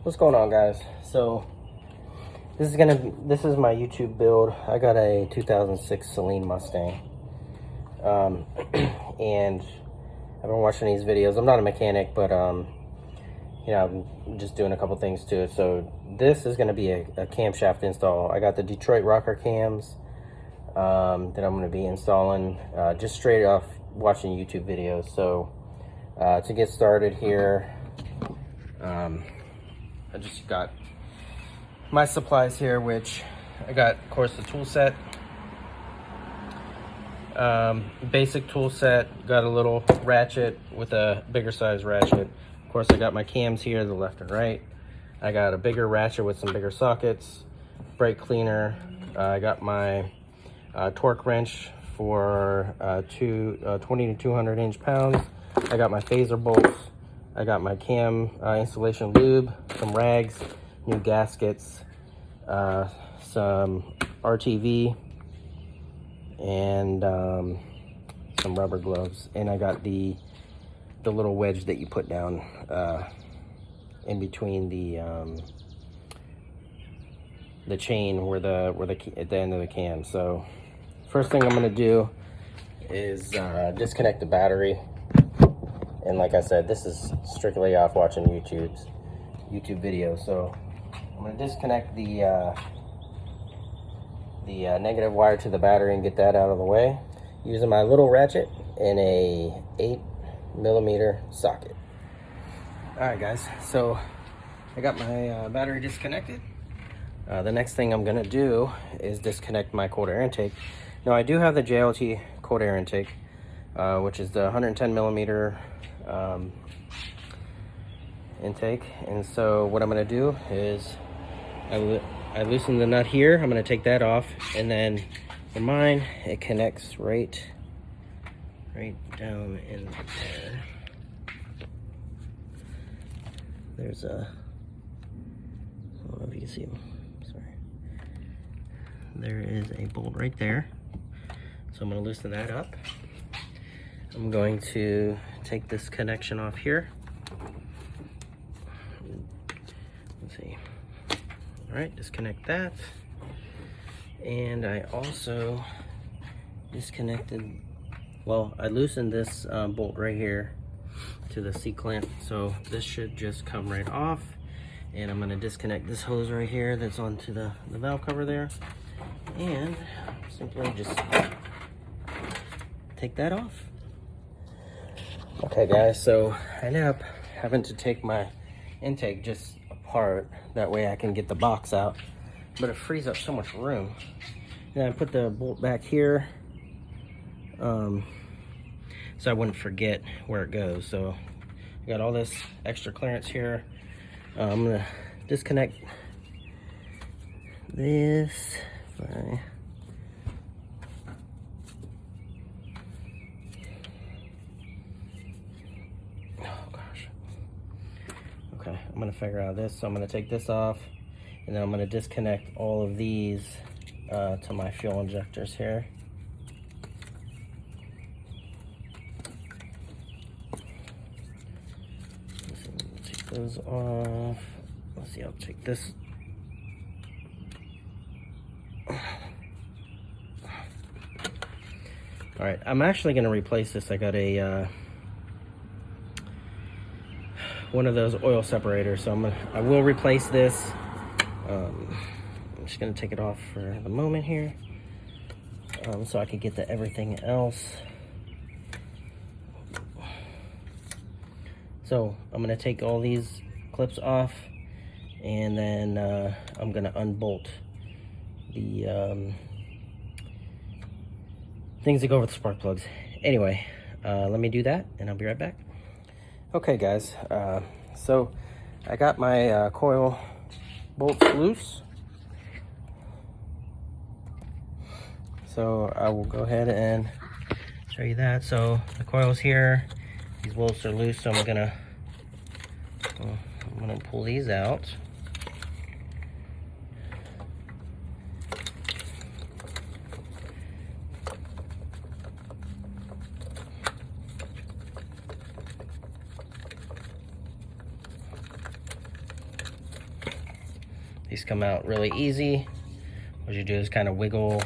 What's going on, guys? So this is my YouTube build. I got a 2006 Saleen Mustang, and I've been watching these videos. I'm not a mechanic, but you know, I'm just doing a couple things to it. So this is going to be a camshaft install. I got the Detroit rocker cams that I'm going to be installing just straight off watching YouTube videos. So to get started here, I just got my supplies here, which I got, of course, the tool set, basic tool set. Got a little ratchet with a bigger size ratchet. Of course, I got my cams here, the left and right. I got a bigger ratchet with some bigger sockets, brake cleaner. I got my torque wrench for 20 to 200 inch-pounds. I got my phaser bolts. I got my cam installation lube, some rags, new gaskets, some RTV, and some rubber gloves. And I got the little wedge that you put down in between the chain where at the end of the cam. So first thing I'm gonna do is disconnect the battery. And like I said, this is strictly off watching YouTube videos. So I'm gonna disconnect the negative wire to the battery and get that out of the way using my little ratchet and a 8mm socket. All right, guys. So I got my battery disconnected. The next thing I'm gonna do is disconnect my cold air intake. Now I do have the JLT cold air intake, which is the 110mm intake. And so what I'm going to do is I loosen the nut here. I'm going to take that off, and then for mine it connects right down in there. There's a, I don't know if you can see them, sorry. There is a bolt right there, so I'm going to loosen that up. I'm going to take this connection off here. Let's see. All right, disconnect that. And I also disconnected, well, I loosened this bolt right here to the C-clamp. So this should just come right off. And I'm gonna disconnect this hose right here that's onto the valve cover there. And simply just take that off. Okay, guys, so I ended up having to take my intake just apart. That way I can get the box out, but it frees up so much room. Then I put the bolt back here so I wouldn't forget where it goes. So I got all this extra clearance here. I'm gonna disconnect this. Okay, I'm gonna figure out this. So I'm gonna take this off, and then I'm gonna disconnect all of these to my fuel injectors here. So take those off. Let's see, I'll take this. All right, I'm actually gonna replace this. I got a one of those oil separators, so I will replace this. I'm just gonna take it off for the moment here, so I can get to everything else. So I'm gonna take all these clips off, and then I'm gonna unbolt the things that go with the spark plugs. Anyway, let me do that, and I'll be right back. Okay, guys, so I got my coil bolts loose. So I will go ahead and show you that. So the coil's here, these bolts are loose, so I'm gonna pull these out. These come out really easy. What you do is kind of wiggle,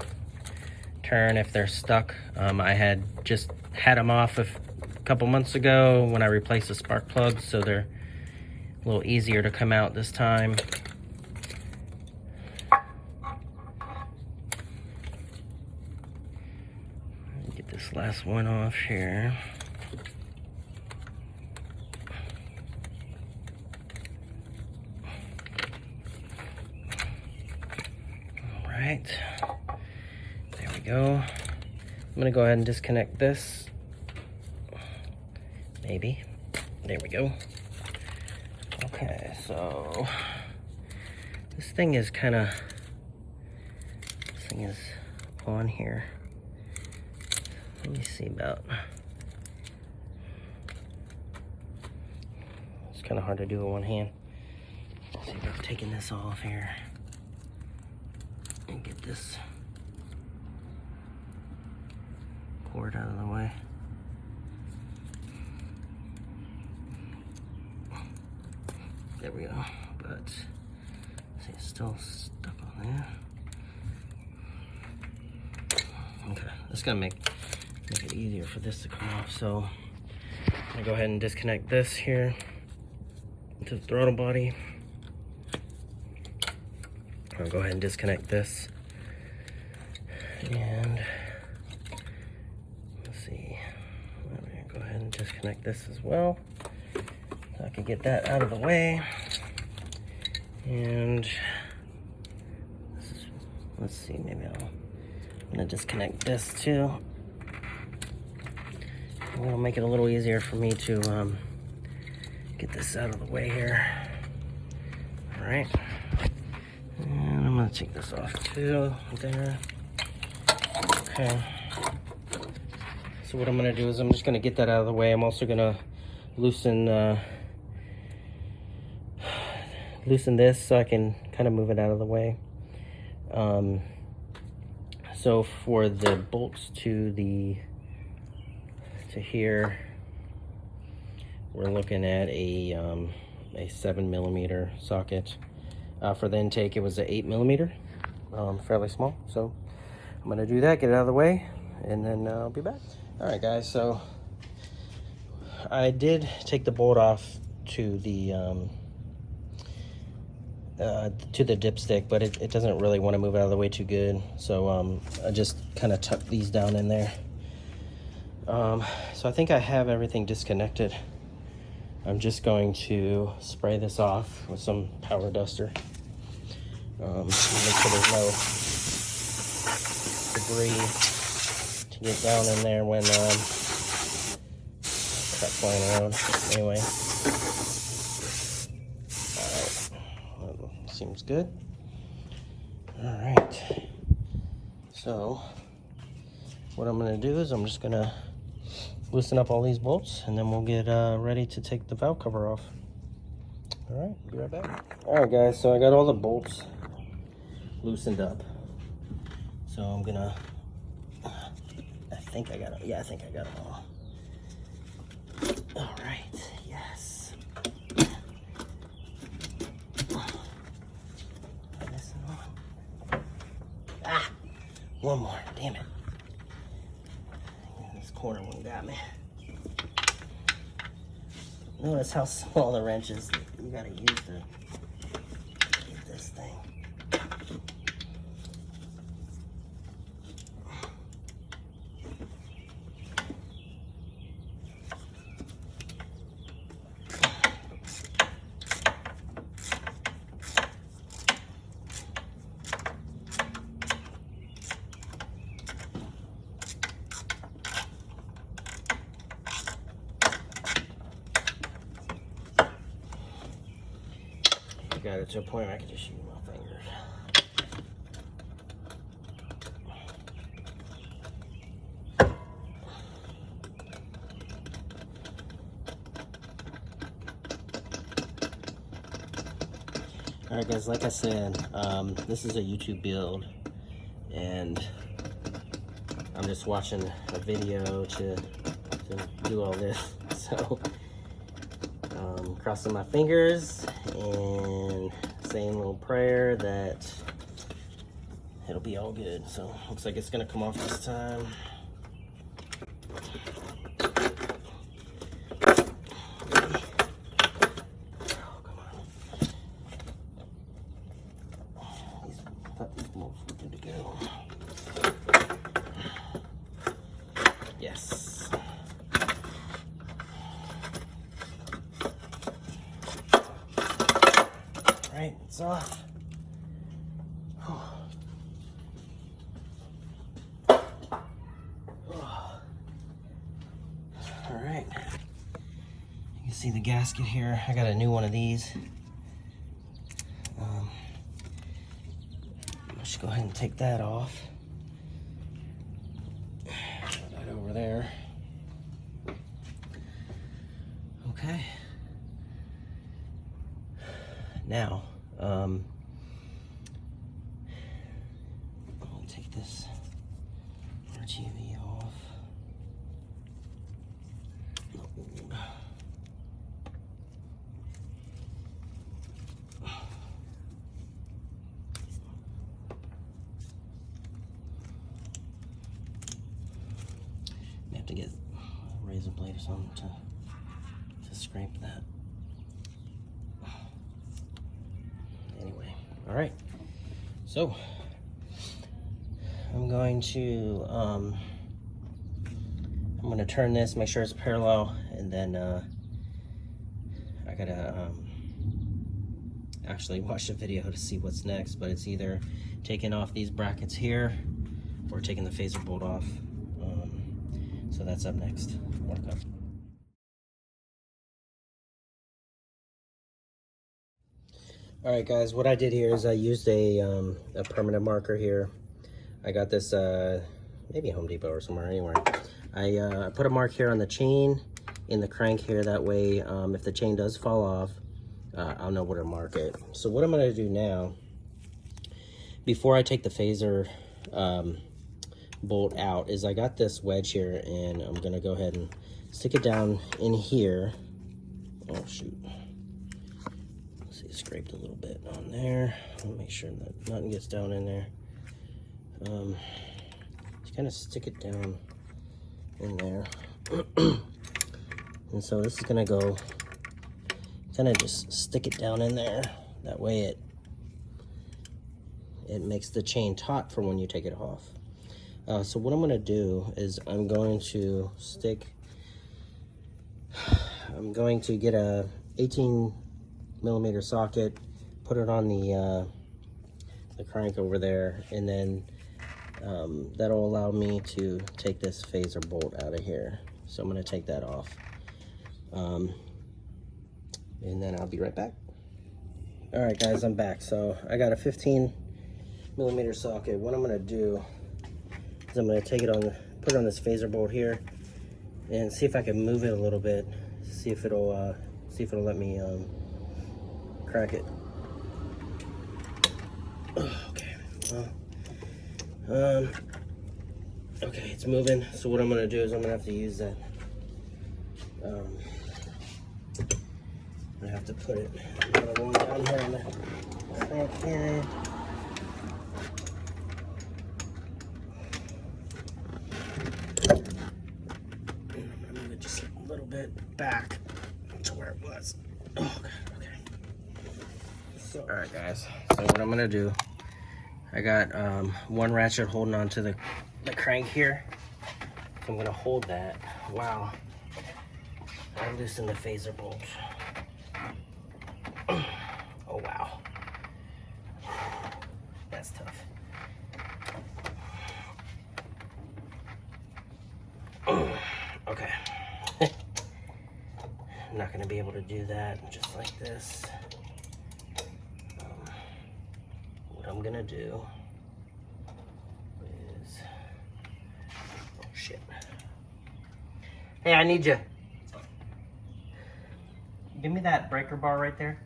turn if they're stuck. I had just had them off a couple months ago when I replaced the spark plugs, so they're a little easier to come out this time. Get this last one off here. All right, there we go. I'm gonna go ahead and disconnect this. Maybe. There we go. Okay, so this thing is on here. Let me see about. It's kind of hard to do with one hand. Let's see about taking this off here and get this cord out of the way. There we go, but see, it's still stuck on there. Okay, that's gonna make it easier for this to come off. So I'm gonna go ahead and disconnect this here to the throttle body. I'll go ahead and disconnect this, and let's see. I'm gonna go ahead and disconnect this as well. So I can get that out of the way. And let's see, maybe I'm gonna disconnect this too. It'll make it a little easier for me to get this out of the way here. All right, and I'm gonna take this off too, there. Okay, so what I'm gonna do is I'm just gonna get that out of the way. I'm also gonna loosen this so I can kind of move it out of the way. So for the bolts to here, we're looking at a 7mm socket. For the intake, it was an 8mm, fairly small. So I'm gonna do that, get it out of the way, and then I'll be back. All right, guys. So I did take the bolt off to the dipstick, but it doesn't really want to move out of the way too good. So I just kind of tucked these down in there. So I think I have everything disconnected. I'm just going to spray this off with some power duster. Make sure there's no debris to get down in there when crap flying around. Anyway. Seems good. All right. So what I'm going to do is I'm just going to loosen up all these bolts, and then we'll get ready to take the valve cover off. All right, be right back. All right, guys. So I got all the bolts loosened up. So I'm gonna. I think I got them. Yeah, I think I got them all. All right. Yes. One more, damn it. This corner one got me. Notice how small the wrench is. You gotta use to get this thing. Got it to a point where I can just use my fingers. Alright guys, like I said, this is a YouTube build, and I'm just watching a video to do all this, so crossing my fingers and insane little prayer that it'll be all good. So looks like it's gonna come off this time. Oh, come on. I thought these bolts were good to go. Yes. All right, it's off. All right, you can see the gasket here. I got a new one of these. Let's go ahead and take that off. Put that over there. Okay. Now, I'm gonna take this RTV off. You have to get a razor blade or something to scrape that. Anyway, all right. So I'm going to turn this, make sure it's parallel, and then I gotta actually watch the video to see what's next. But it's either taking off these brackets here or taking the phaser bolt off. So that's up next. More to come. All right, guys, what I did here is I used a permanent marker here. I got this maybe Home Depot or somewhere, anywhere. I put a mark here on the chain in the crank here. That way, if the chain does fall off, I'll know where to mark it. So what I'm gonna do now, before I take the phaser bolt out, is I got this wedge here, and I'm gonna go ahead and stick it down in here. Oh shoot. See, it scraped a little bit on there. I'll make sure that nothing gets down in there. Just kind of stick it down in there. And so this is gonna go, kind of just stick it down in there. That way it makes the chain taut for when you take it off. So what I'm gonna do is I'm going to get a 18mm socket, put it on the crank over there, and then that'll allow me to take this phaser bolt out of here. So I'm gonna take that off, and then I'll be right back. All right, guys, I'm back. So I got a 15mm socket. What I'm gonna do is I'm gonna take it on, put it on this phaser bolt here, and see if I can move it a little bit. See if it'll let me crack it. Okay. Well, okay, it's moving. So what I'm gonna do is I'm gonna have to use that. I have to put it one down here in the crank here. And I'm gonna move it just a little bit back to where it was. Oh, okay. So, all right, guys. So what I'm gonna do, I got one ratchet holding onto the crank here. So I'm gonna hold that while I loosen the phaser bolt. Oh wow, that's tough. Okay. I'm not gonna be able to do that just like this. What I'm gonna do is, oh shit. Hey, I need you. Give me that breaker bar right there.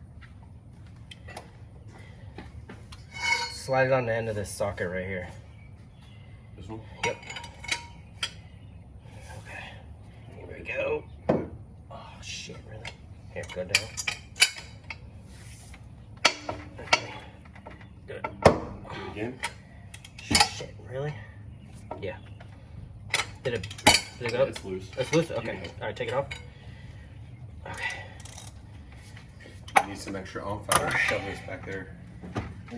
Slide it on the end of this socket right here. This one? Yep. Okay. Here we go. Oh shit, really? Here, go down. Okay. Again? Shit, really? Yeah. Did it go? Yeah, it's loose. It's loose? Okay. Alright, take it off. Okay. You need some extra oomph. I'll shove this back there.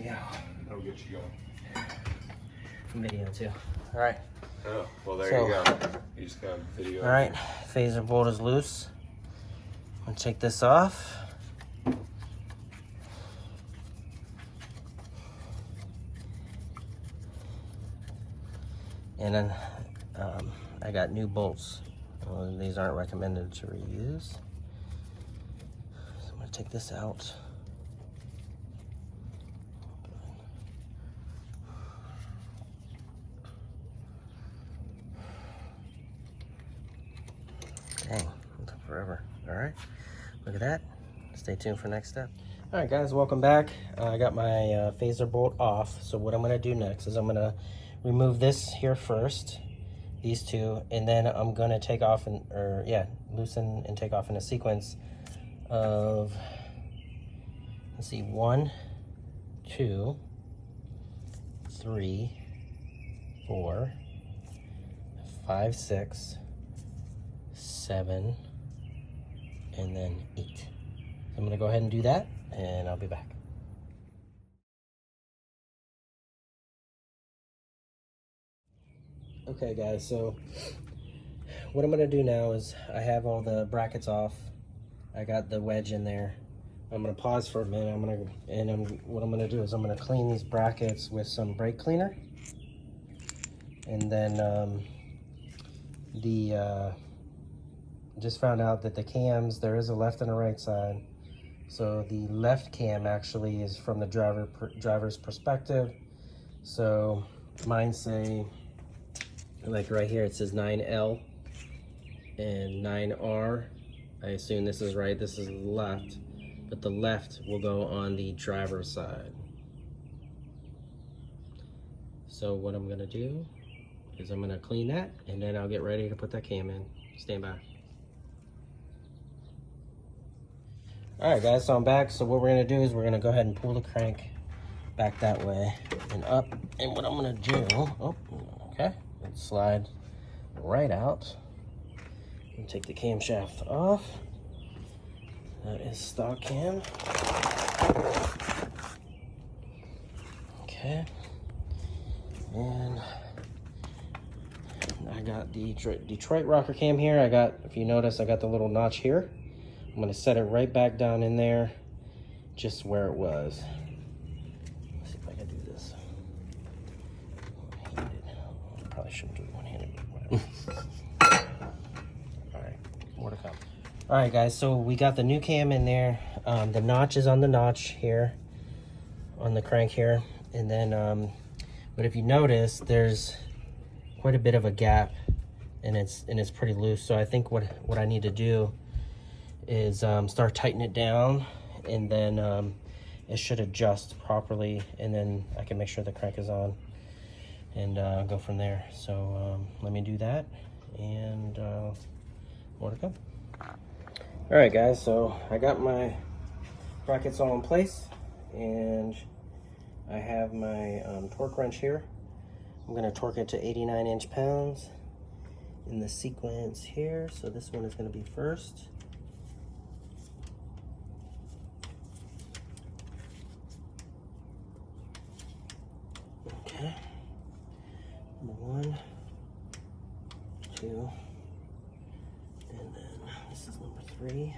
Yeah. That'll get you going. From video too. Alright. Oh, well there So, you go. You just got video. Alright, phaser bolt is loose. I'll take this off. And then I got new bolts. Well, these aren't recommended to reuse. So I'm gonna take this out. Dang, it took forever. All right, look at that. Stay tuned for next step. All right, guys, welcome back. I got my phaser bolt off. So what I'm gonna do next is I'm gonna remove this here first, these two, and then I'm gonna take off loosen and take off in a sequence of, let's see, 1, 2, 3, 4, 5, 6, 7, and then 8. So I'm gonna go ahead and do that, and I'll be back. Okay guys, so what I'm gonna do now is I have all the brackets off. I got the wedge in there. I'm gonna pause for a minute. What I'm gonna do is I'm gonna clean these brackets with some brake cleaner, and then just found out that the cams, there is a left and a right side. So the left cam actually is from the driver's perspective. So mine say, like right here, it says 9L and 9R. I assume this is right, this is left, but the left will go on the driver's side. So what I'm gonna do is I'm gonna clean that, and then I'll get ready to put that cam in. Stand by. All right guys, so I'm back. So what we're gonna do is we're gonna go ahead and pull the crank back that way and up. And what I'm gonna do, okay, let's slide right out and take the camshaft off. That is stock cam. Okay, and I got the Detroit rocker cam here. I got, if you notice, I got the little notch here. I'm gonna set it right back down in there, just where it was. Let's see if I can do this. Probably shouldn't do it one-handed, but whatever. All right, more to come. All right, guys, so we got the new cam in there. The notch is on the notch here, on the crank here, and then, but if you notice, there's quite a bit of a gap, and it's pretty loose. So I think what I need to do is start tightening it down, and then it should adjust properly, and then I can make sure the crank is on and go from there. So let me do that, and more to come. All right guys, so I got my brackets all in place, and I have my torque wrench here. I'm gonna torque it to 89 inch-pounds in the sequence here. So this one is gonna be first. Okay, number 1, 2, and then this is number 3.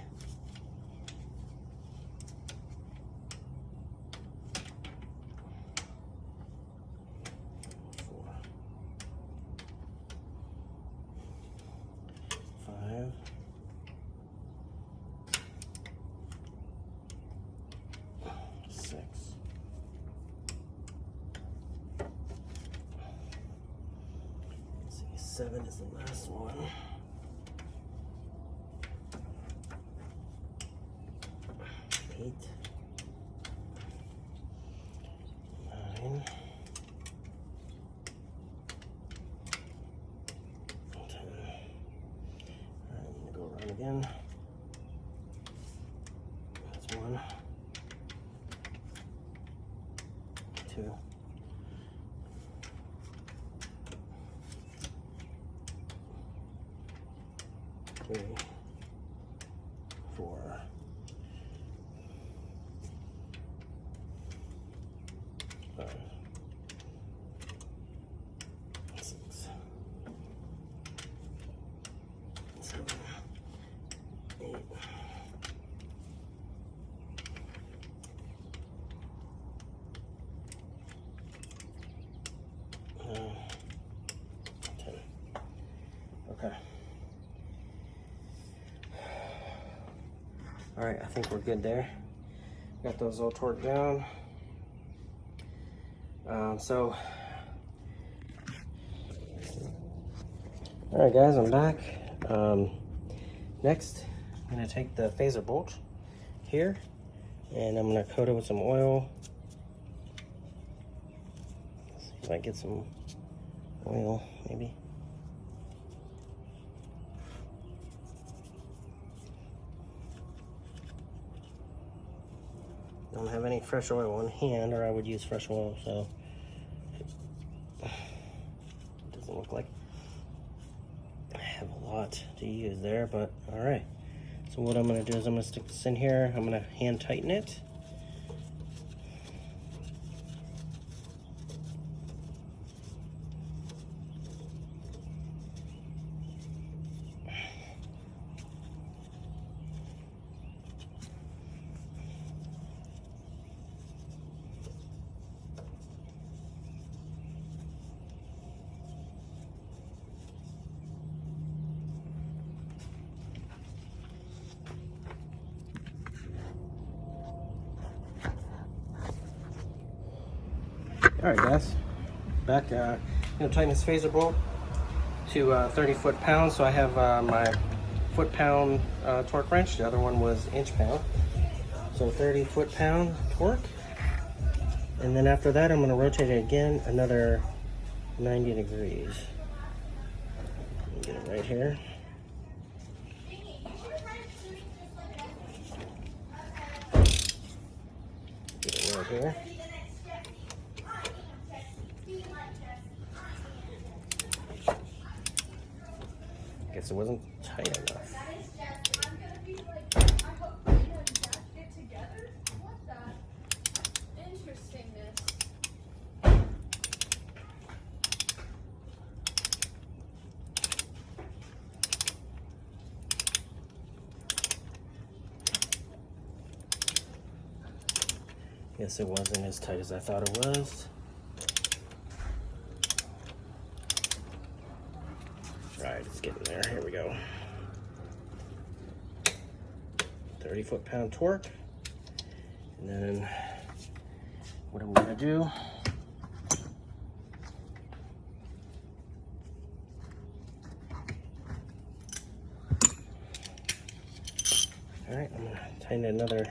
Seven is the last one. 8, 9, 10. All right, I'm gonna go around again. That's 1, 2, 3, 4, 5, 6, 7, 8. Okay. All right, I think we're good there. Got those all torqued down. All right, guys, I'm back. Next, I'm gonna take the phaser bolt here, and I'm gonna coat it with some oil. Let's see if I get some oil, maybe. I don't have any fresh oil on hand, or I would use fresh oil, so it doesn't look like I have a lot to use there, but all right. So what I'm gonna do is I'm gonna stick this in here. I'm gonna hand tighten it. All right, guys, back. I'm gonna tighten this phaser bolt to 30 foot-pounds. So I have my foot-pound torque wrench. The other one was inch-pound. So 30 foot-pound torque. And then after that, I'm gonna rotate it again another 90 degrees. Get it right here. Get it right here. Guess it wasn't tight enough. Guess it wasn't as tight as I thought it was. Right, it's getting there. Here we go. 30 foot-pound torque. And then what I'm gonna do, all right, I'm gonna tighten it another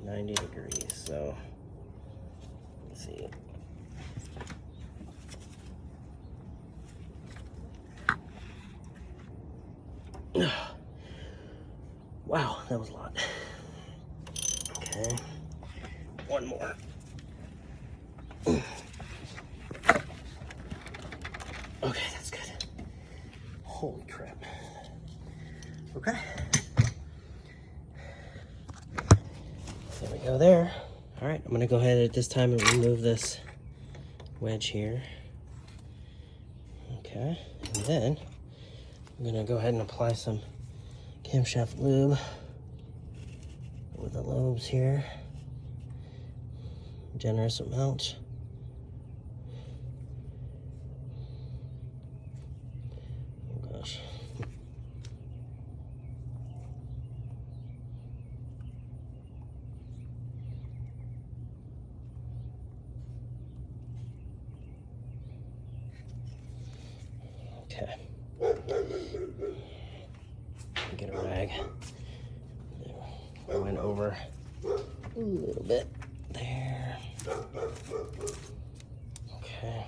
90 degrees. So let's see. Wow, that was a lot. Okay, one more. Okay, that's good. Holy crap. Okay. There we go there. All right, I'm gonna go ahead at this time and remove this wedge here. Okay, and then I'm gonna go ahead and apply some camshaft lube with the lobes here. Generous amount. Oh gosh. Okay. Get a rag. I went over a little bit there. Okay.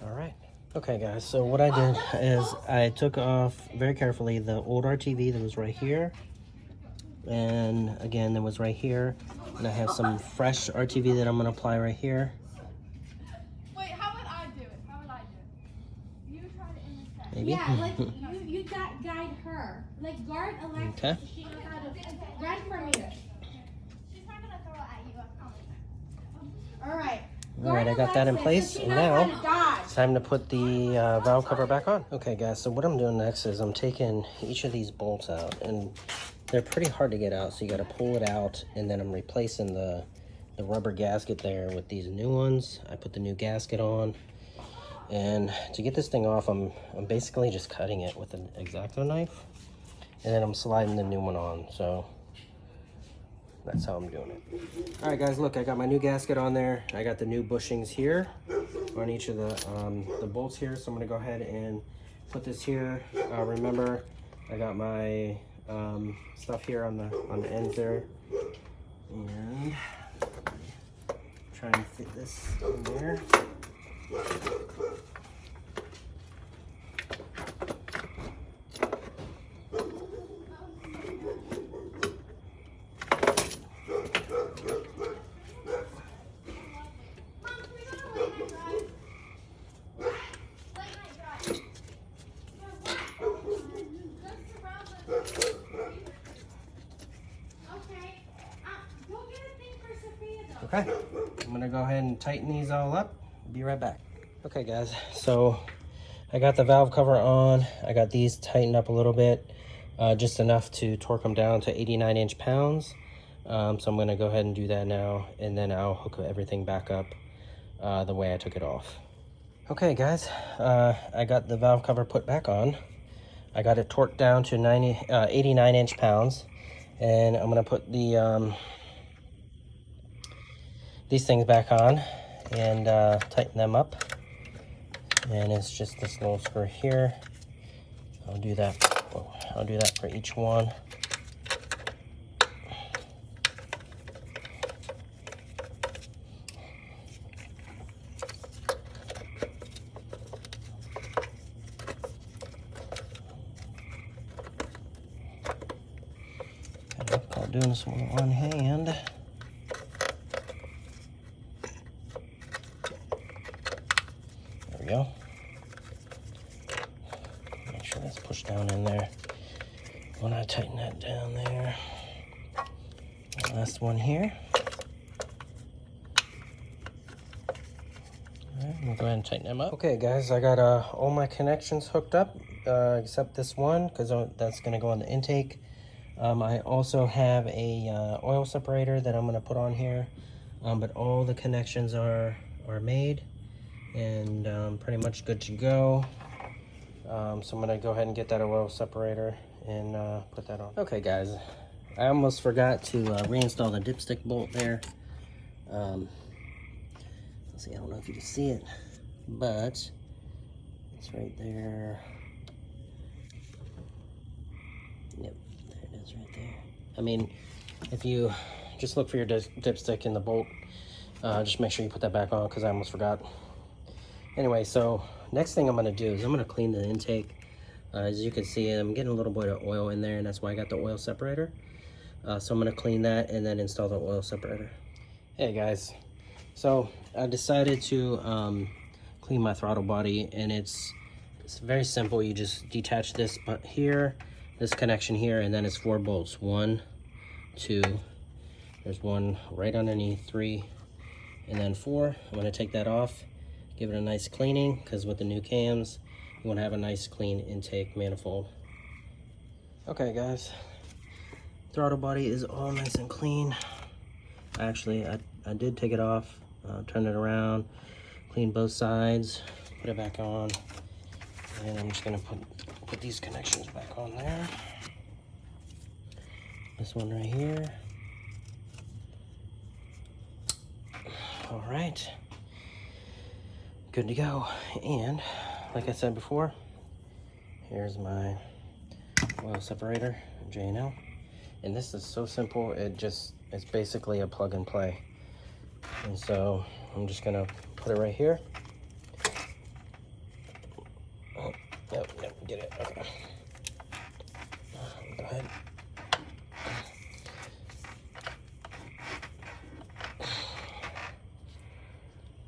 All right. Okay, guys. So what I did is I took off very carefully the old RTV that was right here, and again that was right here, and I have some fresh RTV that I'm gonna apply right here. Wait, how would I do it? How would I do maybe. Yeah, like you guide her. Like guard Alexa. Okay. So she knows how to run from you. She's not gonna throw it at you, I promise. All right. All right, I got that in place, So she and knows now how to dodge. it's time to put the valve cover back on. Okay, guys, so what I'm doing next is I'm taking each of these bolts out, and they're pretty hard to get out, so you got to pull it out, and then I'm replacing the rubber gasket there with these new ones. I put the new gasket on, and to get this thing off, I'm basically just cutting it with an X-Acto knife, and then I'm sliding the new one on. So that's how I'm doing it. All right, guys, look, I got my new gasket on there. I got the new bushings here on each of the bolts here. So I'm gonna go ahead and put this here. Remember, I got my stuff here on the ends there, and try and fit this in there. Okay, I'm gonna go ahead and tighten these all up. Be right back. Okay, guys, so I got the valve cover on. I got these tightened up a little bit, just enough to torque them down to 89 inch-pounds. So I'm gonna go ahead and do that now, and then I'll hook everything back up the way I took it off. Okay, guys, I got the valve cover put back on. I got it torqued down to 89 inch-pounds, and I'm gonna put these things back on and tighten them up. And it's just this little screw here. I'll do that for each one. I'm doing this one with one hand. Go. Make sure that's pushed down in there. When I tighten that down there, last one here. All right, we'll go ahead and tighten them up. Okay, guys, I got all my connections hooked up except this one, because that's going to go on the intake. I also have a oil separator that I'm going to put on here, but all the connections are made and pretty much good to go. So I'm gonna go ahead and get that oil separator and put that on. Okay, guys, I almost forgot to reinstall the dipstick bolt there. Let's see, I don't know if you can see it, but it's right there. Yep, there it is right there. I mean, if you just look for your dipstick in the bolt, just make sure you put that back on, because I almost forgot. Anyway, so next thing I'm going to do is I'm going to clean the intake. As you can see, I'm getting a little bit of oil in there, and that's why I got the oil separator. So I'm going to clean that and then install the oil separator. Hey guys, so I decided to clean my throttle body, and it's very simple. You just detach this here, this connection here, and then it's 4 bolts. 1, 2, there's one right underneath, 3, and then 4. I'm going to take that off. Give it a nice cleaning, because with the new cams, you want to have a nice clean intake manifold. Okay, guys, throttle body is all nice and clean. Actually, I did take it off, turn it around, clean both sides, put it back on, and I'm just gonna put these connections back on there. This one right here. All right. Good to go. And like I said before, here's my oil separator, J&L. And this is so simple, it's basically a plug and play. And so I'm just gonna put it right here. Oh, no, get it, okay. Go ahead.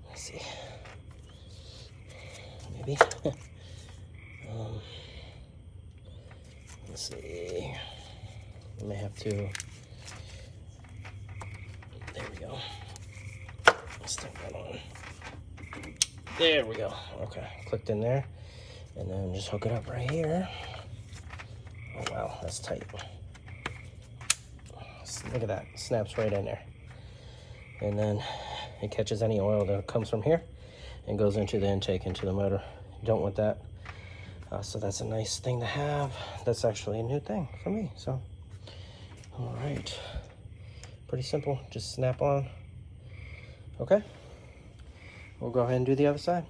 Let's see. Maybe. Let's see. I may have to. There we go. Stick that on. There we go. Okay, clicked in there. And then just hook it up right here. Oh wow, that's tight. Look at that, snaps right in there. And then it catches any oil that comes from here and goes into the intake, into the motor. You don't want that. So that's a nice thing to have. That's actually a new thing for me, so. All right, pretty simple, just snap on. Okay, we'll go ahead and do the other side.